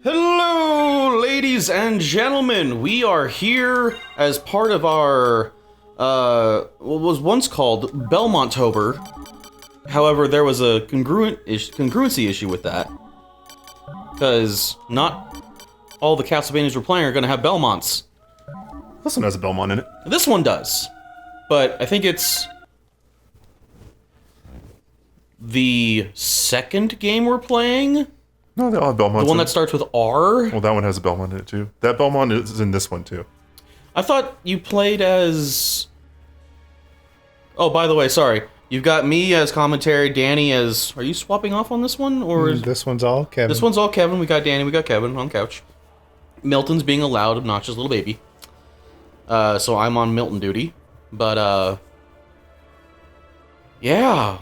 Hello, ladies and gentlemen. We are here as part of our, what was once called Belmontober. However, there was a congruency issue with that. Because not all the Castlevanias we're playing are going to have Belmonts. This one has a Belmont in it. This one does. But I think it's the second game we're playing. No, they all have Belmonts. The one that starts with R? Well, that one has a Belmont in it, too. That Belmont is in this one, too. I thought you played as... Oh, by the way, sorry. You've got me as commentary, Danny as... Are you swapping off on this one? Or is... This one's all Kevin. This one's all Kevin. We got Danny, we got Kevin on couch. Milton's being a loud, obnoxious little baby. So I'm on Milton duty. But, yeah.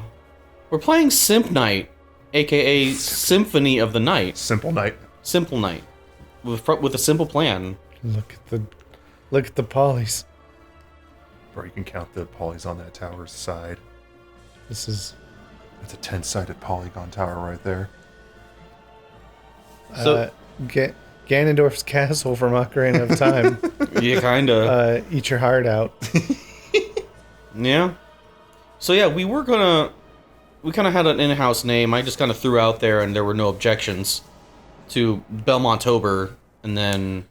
We're playing Simp Night, a.k.a. Symphony of the Night. Simple Night. Simple Night. With a simple plan. Look at the polys. Bro, you can count the polys on that tower's side. This is... It's a 10-sided polygon tower right there. So, Ganondorf's castle from Ocarina of Time. yeah, kinda. Eat your heart out. Yeah. So yeah, we kind of had an in-house name. I just kind of threw out there, and there were no objections to Belmontober, and then...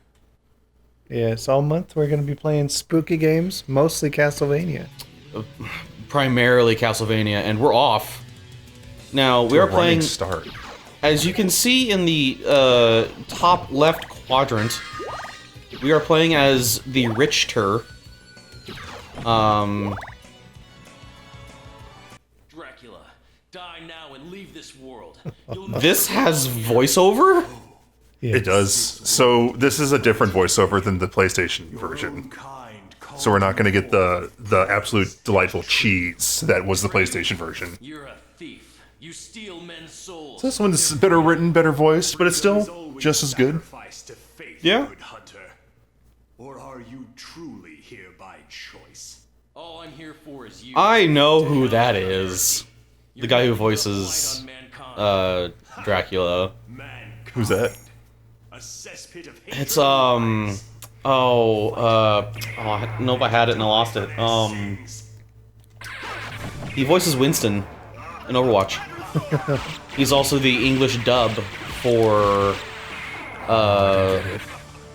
Yeah, so all month we're going to be playing spooky games, mostly Castlevania. Primarily Castlevania, and we're off. Now, we are playing... Start. As you can see in the top left quadrant, we are playing as the Richter. Dracula, die now and leave this world. This has voiceover? Yes. It does. So this is a different voiceover than the PlayStation version. So we're not going to get the absolute delightful cheese that was the PlayStation version. You're a thief. You steal men's souls. So this one's better written, better voiced, but it's still just as good. Yeah. Good hunter. Or are you truly here by choice? All I'm here for is you. I know who that is. The guy who voices Dracula. Who's that? A cesspit of It's I don't know if I had it and I lost it. He voices Winston in Overwatch. He's also the English dub for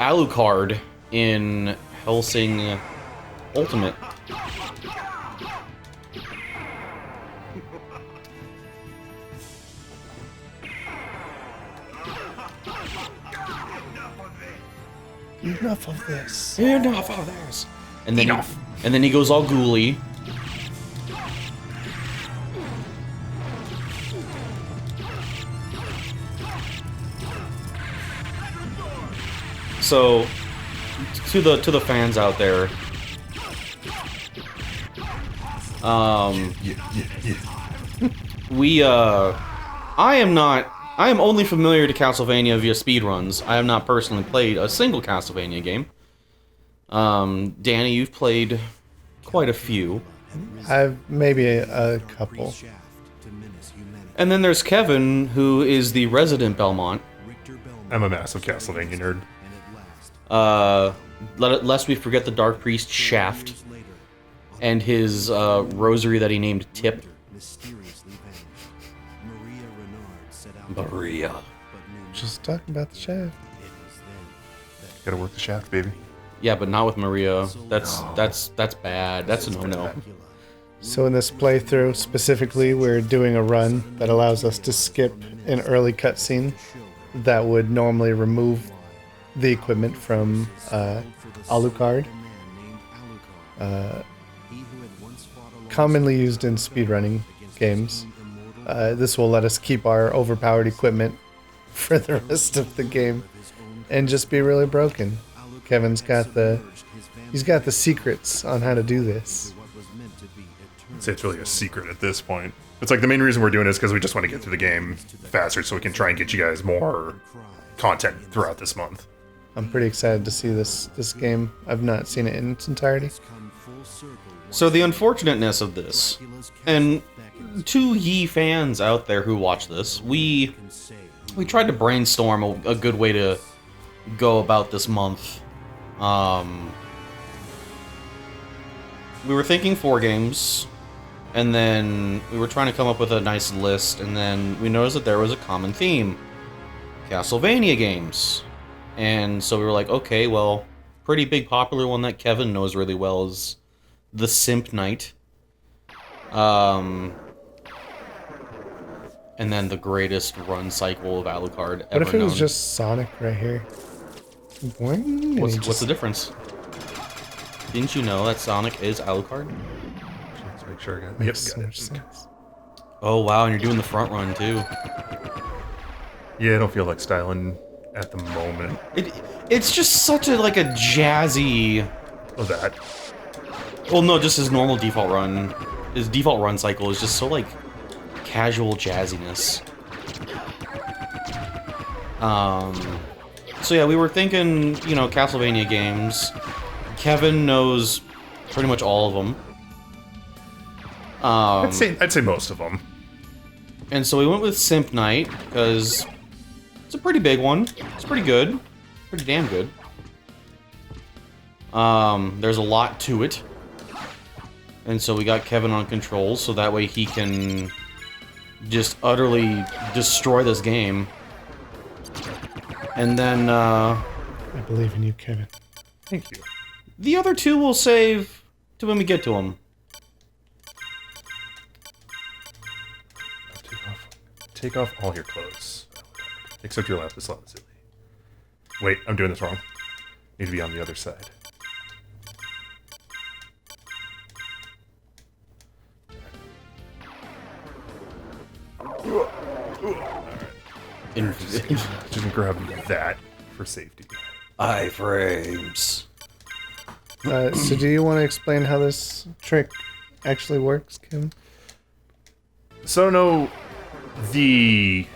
Alucard in Hellsing Ultimate. Enough of this. Enough of this. And then and then he goes all ghouly. So, to the fans out there, I am only familiar to Castlevania via speedruns. I have not personally played a single Castlevania game. Danny, you've played quite a few. I've maybe a couple. And then there's Kevin, who is the resident Belmont. I'm a massive Castlevania nerd. Lest we forget the Dark Priest Shaft and his rosary that he named Tip. Maria. Just talking about the shaft. Gotta work the shaft, baby. Yeah, but not with Maria. That's bad. That's a no-no. So in this playthrough, specifically, we're doing a run that allows us to skip an early cutscene that would normally remove the equipment from Alucard. Commonly used in speedrunning games. This will let us keep our overpowered equipment for the rest of the game and just be really broken. Kevin's got the secrets on how to do this. I'd say it's really a secret at this point. It's like the main reason we're doing it is because we just want to get through the game faster so we can try and get you guys more content throughout this month. I'm pretty excited to see this game. I've not seen it in its entirety. So the unfortunateness of this, and to ye fans out there who watch this, we we tried to brainstorm a good way to go about this month. We were thinking 4 games, and then we were trying to come up with a nice list, and then we noticed that there was a common theme. Castlevania games. And so we were like, okay, well, pretty big popular one that Kevin knows really well is the Simp Knight. And then the greatest run cycle of Alucard ever known. What if it was just Sonic right here? Boing, What's the difference? Didn't you know that Sonic is Alucard? Let's make sure I got it. Makes Yep, so got much it. sense. Oh, wow, and you're doing the front run, too. Yeah, I don't feel like styling at the moment. It's just such a, like, a jazzy... Oh, that. Well, no, just his normal default run. His default run cycle is just so, like, casual jazziness. So yeah, we were thinking, you know, Castlevania games. Kevin knows pretty much all of them. I'd say most of them. And so we went with Simp Knight, because it's a pretty big one. It's pretty good. Pretty damn good. There's a lot to it. And so we got Kevin on controls, so that way he can just utterly destroy this game. And then, I believe in you, Kevin. Thank you. the other 2 we'll save to when we get to them. Take off all your clothes. Except your lapis lazuli. Wait, I'm doing this wrong. Need to be on the other side. Just grab that for safety. Iframes. So do you want to explain how this trick actually works, Kevin? So I don't know the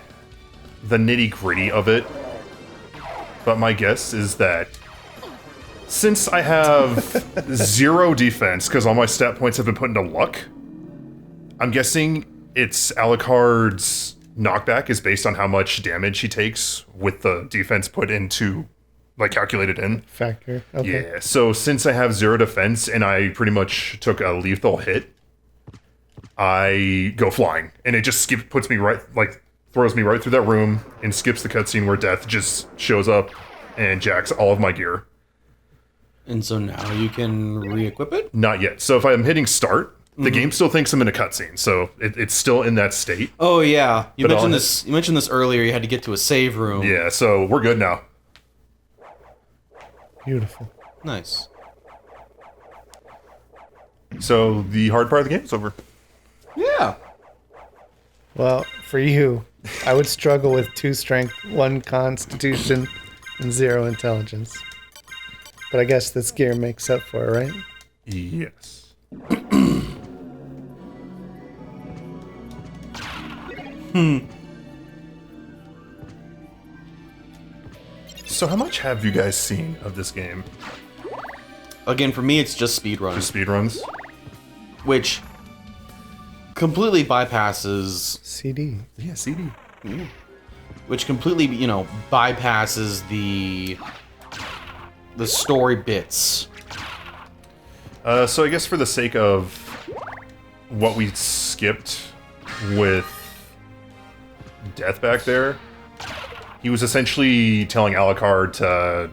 nitty gritty of it, but my guess is that since I have 0 defense because all my stat points have been put into luck, I'm guessing it's Alucard's knockback is based on how much damage he takes with the defense put into, like, calculated in. Factor. Okay. Yeah, so since I have 0 defense and I pretty much took a lethal hit, I go flying. And it just puts me right, like, throws me right through that room and skips the cutscene where Death just shows up and jacks all of my gear. And so now you can re-equip it? Not yet. So if I'm hitting start, the game still thinks I'm in a cutscene, so it's still in that state. Oh yeah, you But mentioned this. You mentioned this earlier. You had to get to a save room. Yeah, so we're good now. Beautiful. Nice. So the hard part of the game is over. Yeah. Well, for you, I would struggle with 2 strength, 1 constitution, and 0 intelligence. But I guess this gear makes up for it, right? Yes. So how much have you guys seen of this game? Again, for me, it's just speedruns, Just speedruns? which completely bypasses, CD. Yeah, CD. which completely, you know, bypasses the story bits. So I guess for the sake of what we skipped with Death back there, he was essentially telling Alucard to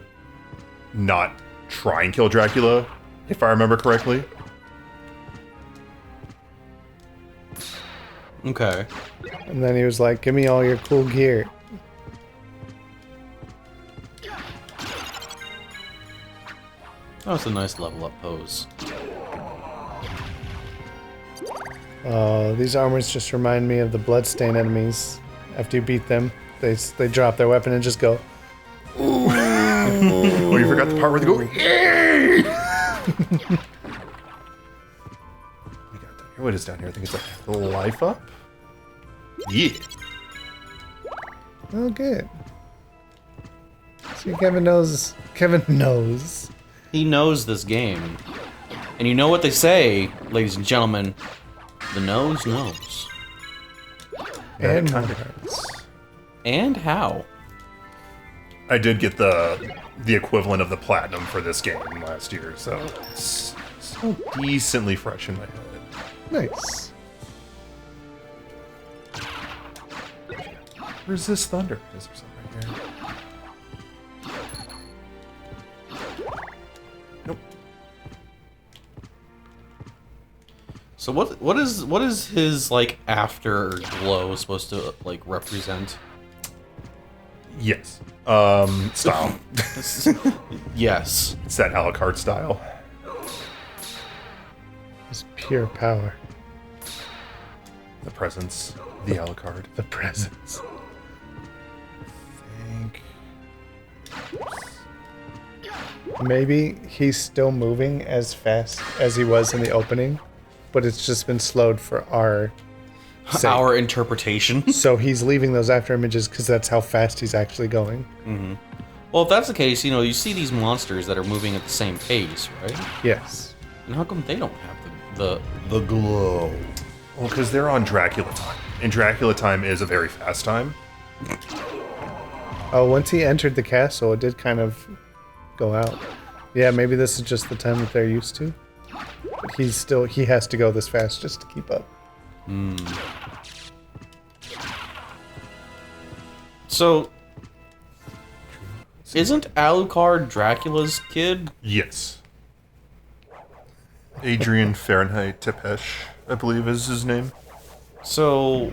not try and kill Dracula, if I remember correctly. Okay. And then he was like, give me all your cool gear. That was a nice level up pose. These armors just remind me of the Bloodstain enemies. After you beat them, they drop their weapon and just go. Oh, you forgot the part where they go. "Yay!" What is down here? I think it's like life up. Yeah. Oh, good. See, Kevin knows. Kevin knows. He knows this game. And you know what they say, ladies and gentlemen. The nose knows. And That more. kinda hurts. And how? I did get the equivalent of the platinum for this game last year, so it's still decently fresh in my head. Nice. Resist thunder. Is there something right here? Nope. So what is his like afterglow supposed to like represent? Yes. Style. Yes. It's that a la carte style. It's pure power. The presence. The a la carte. The presence. Think. Maybe he's still moving as fast as he was in the opening, but it's just been slowed for our sake. Our interpretation. So he's leaving those after images because that's how fast he's actually going. Well, if that's the case, you know, you see these monsters that are moving at the same pace, right? Yes. And how come they don't have the glow? Well, because they're on Dracula time. And Dracula time is a very fast time. Oh, once he entered the castle, it did kind of go out. Yeah, maybe this is just the time that they're used to. But he has to go this fast just to keep up. So, isn't Alucard Dracula's kid? Yes. Adrian Fahrenheit Tepesh, I believe is his name. So,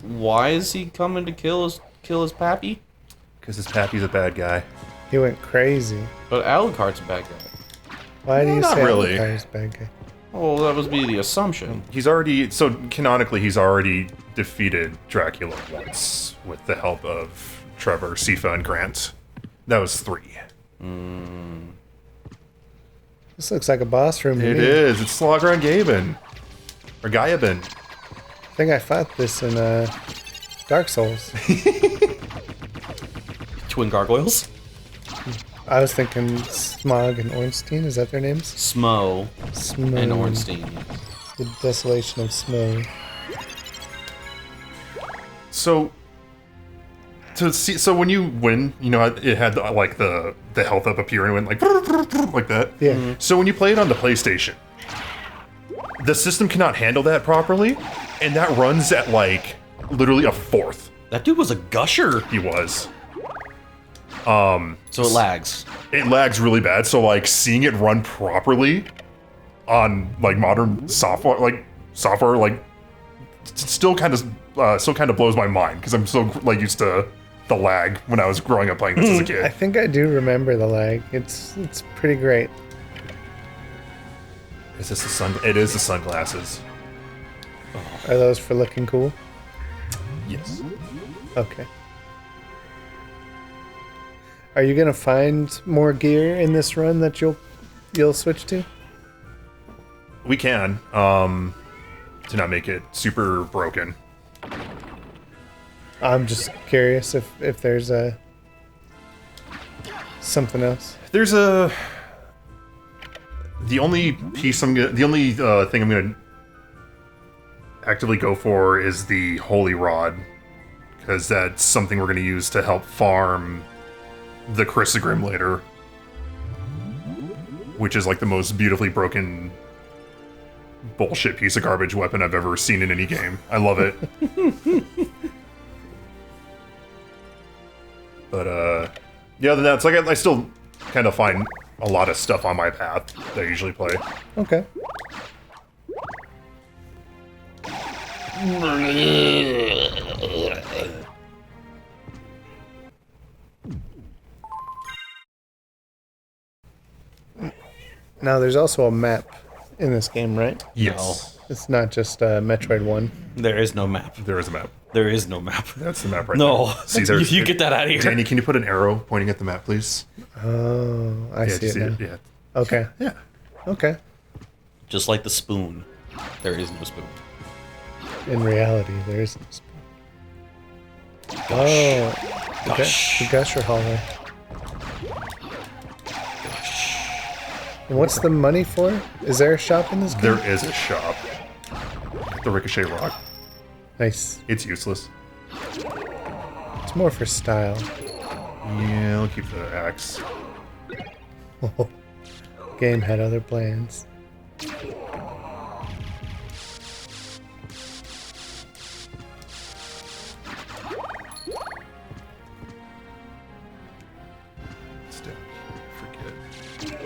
why is he coming to kill his pappy? Because his pappy's a bad guy. He went crazy. But Alucard's a bad guy. Why do you Not say really. Alucard's bad guy? Well, that would be the assumption. He's already, so canonically, he's already defeated Dracula once with the help of Trevor, Sifa, and Grant. That was 3. This looks like a boss room to It me. is. It's Slogran Gaben. Or Gaiaben. I think I fought this in Dark Souls. Twin gargoyles? I was thinking Smog and Ornstein. Is that their names? Smo Smo. and Ornstein. The Desolation of Smo. So when you win, you know, it had like the health up here and it went like that. Yeah. So when you play it on the PlayStation, the system cannot handle that properly, and that runs at like literally a fourth. That dude was a gusher. He was. So it lags. It lags really bad. So like seeing it run properly on like modern software, still kind of blows my mind because I'm so like used to the lag when I was growing up playing this as a I kid. think I do remember the lag. It's pretty great. Is this the sun? It is the sunglasses. Are those for looking cool? Yes. Okay. Are you gonna find more gear in this run that you'll switch to? We can. To not make it super broken. I'm just curious if there's something else. There's the only thing I'm gonna actively go for is the Holy Rod, because that's something we're gonna use to help farm the Chrysogrim later, which is like the most beautifully broken bullshit piece of garbage weapon I've ever seen in any game. I love it. But yeah, other than that, it's like I still kind of find a lot of stuff on my path that I usually play. Okay. Now, there's also a map in this game, right? Yes. It's not just Metroid 1. There is no map. There is a map. There is no map. That's the map right No. there. See, there's, you get that out of here. Danny, can you put an arrow pointing at the map, please? Oh, I see do you it now. Yeah. Okay. Yeah. Okay. Just like the spoon. There is no spoon. In reality, there is no spoon. Oh, the Gusher hallway. And what's the money for? Is there a shop in this game? There is a shop. The Ricochet Rock. Nice. It's useless. It's It's more for style. Yeah, I'll keep the axe. Game had other plans. Still, forget.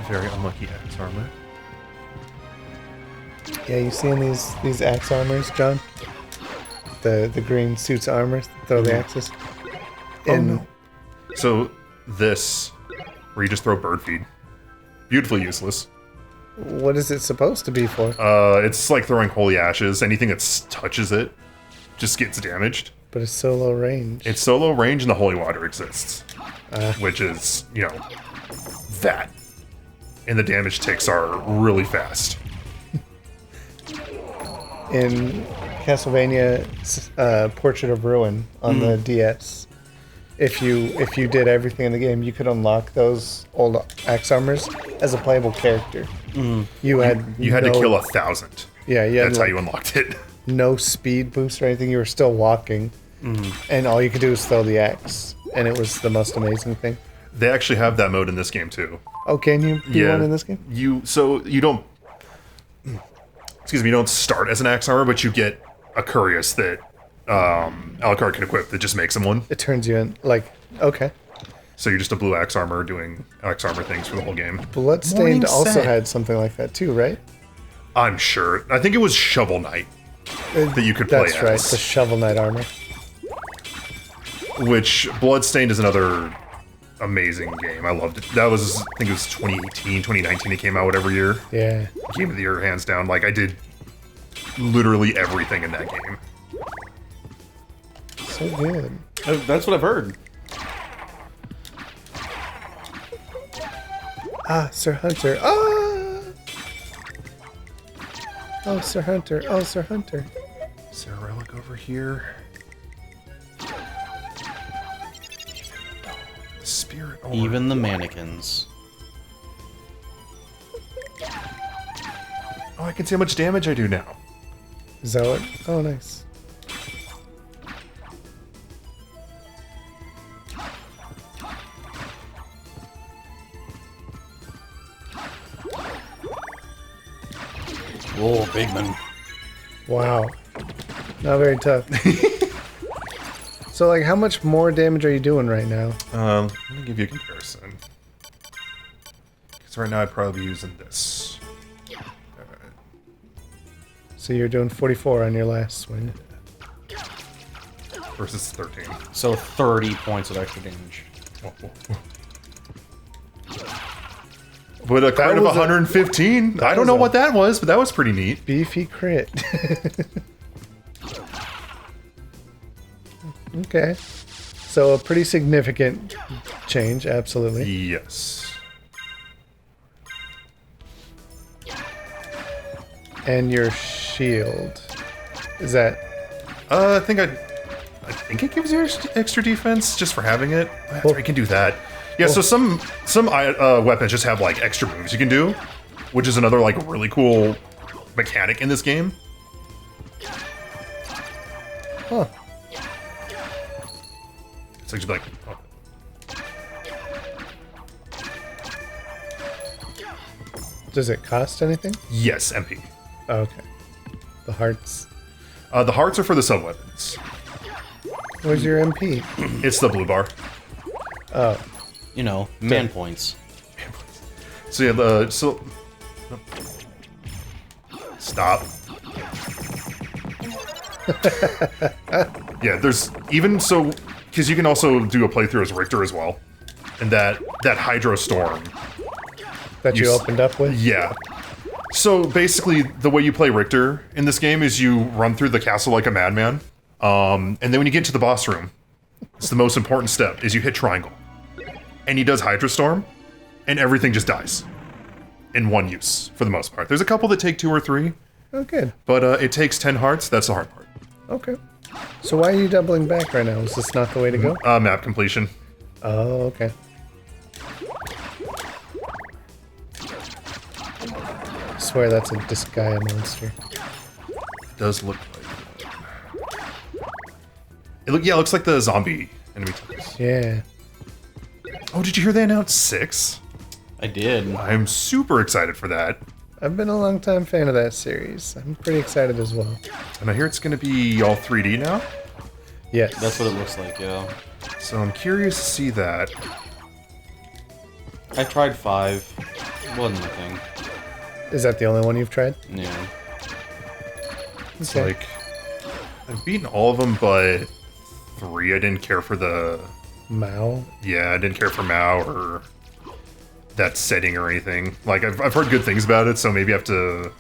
Very unlucky axe armor. Yeah, you seeing these axe armors, John? The green suits armor that throw the axes. No. So this, where you just throw bird feed, beautifully useless. What is it supposed to be for? It's like throwing holy ashes. Anything that touches it just gets damaged. But it's so low range. It's so low range, and the holy water exists, which is, you know, that. And the damage ticks are really fast. In Castlevania Portrait of Ruin on the DS, if you did everything in the game, you could unlock those old axe armors as a playable character. You had to kill 1,000. Yeah, yeah. That's how you unlocked it. No speed boost or anything. You were still walking, and all you could do was throw the axe, and it was the most amazing thing. They actually have that mode in this game too. Oh, can you be one in this game? You don't. Excuse me. You don't start as an axe armor, but you get a Curious that Alucard can equip that just makes him one. It turns you in like okay. So you're just a blue axe armor doing axe armor things for the whole game. Bloodstained Morning also set. had something like that too, right? I'm sure. I think it was Shovel Knight that you could play That's right, as. the Shovel Knight armor. Which Bloodstained is another amazing game. I loved it. That was, I think it was 2018, 2019 it came out, whatever year. Yeah. Game of the year, hands down. Like, I did literally everything in that game. So good. That's what I've heard. Ah, Sir Hunter. Ah! Oh, Sir Hunter. Oh, Sir Hunter. Is there a relic over here? The spirit. Oh, Even the mannequins. oh, I can see how much damage I do now. Is that what? Oh, nice. Whoa, Bigman. Wow. Not very tough. So, like, how much more damage are you doing right now? Let me give you a comparison. Because right now I'd probably be using this. So you're doing 44 on your last swing. Versus 13. So 30 points of extra damage. But a crit of was a- 115. I don't was know a- what that was, but that was pretty neat. Beefy crit. Okay. So a pretty significant change, absolutely. Yes. And your shield. Is that... I think it gives you extra defense just for having it. That's right, you can do that. Yeah, so some weapons just have like extra moves you can do, which is another like really cool mechanic in this game. Huh. So you'd be like, oh. Does it cost anything? Yes, MP. Oh, okay. The hearts. The hearts are for the sub weapons. Where's your MP? It's the blue bar. Oh. You know, man points. So yeah, stop. Yeah, there's even so because you can also do a playthrough as Richter as well, and that Hydro Storm. That you You s- opened up with? Yeah. So basically, the way you play Richter in this game is you run through the castle like a madman, and then when you get to the boss room, it's the most important step is you hit triangle, and he does Hydro Storm, and everything just dies in one use for the most part. There's a couple that take 2 or 3, Oh, good. but it takes 10 hearts. That's the hard part. Okay. So why are you doubling back right now? Is this not the way to go? Map completion. Oh, okay. I swear that's a Disgaea monster. Does look like. It looks like the zombie enemy types. Yeah. Oh, did you hear they announced 6? I did. I'm super excited for that. I've been a long time fan of that series. I'm pretty excited as well. And I hear it's going to be all 3D now. Yes. That's what it looks like, yeah. So I'm curious to see that. I tried 5. Wasn't the thing. Is that the only one you've tried? Yeah. It's Okay. like I've beaten all of them, but 3 I didn't care for the. Mao. Yeah, I didn't care for Mao or that setting or anything. Like I've heard good things about it, so maybe I have to.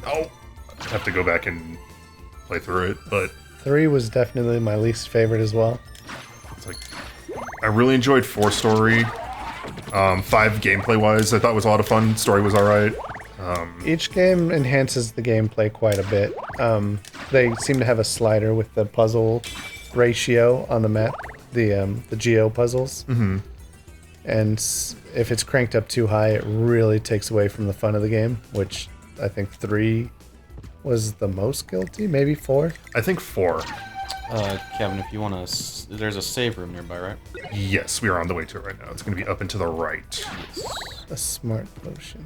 Oh, I have to go back and play through it. But 3 was definitely my least favorite as well. it's like I really enjoyed 4 story. 5 gameplay wise, I thought was a lot of fun. Story was all right. Each game enhances the gameplay quite a bit. They seem to have a slider with the puzzle ratio on the map, the geo puzzles. Mm-hmm. And if it's cranked up too high, it really takes away from the fun of the game, which I think 3 was the most guilty, maybe 4. I think 4. Kevin, if you want to... There's a save room nearby, right? Yes, we are on the way to it right now. It's going to be up and to the right. A smart potion.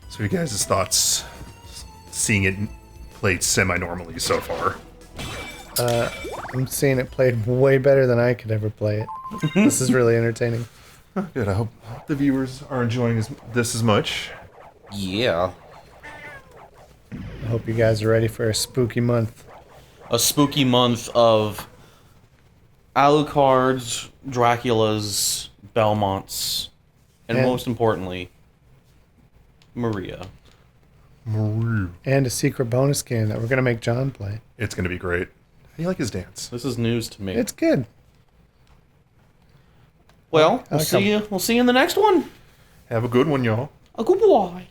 So, you guys' thoughts seeing it played semi-normally so far? I'm seeing it played way better than I could ever play it. This is really entertaining. Good. I hope the viewers are enjoying this as much. Yeah. I hope you guys are ready for a spooky month. A spooky month of Alucards, Draculas, Belmonts, and And- most importantly, Maria. And a secret bonus game that we're going to make John play. It's going to be great. How do you like his dance? This is news to me. It's good. Well, I we'll like see you. We'll see you in the next one. Have a good one, y'all. A good boy.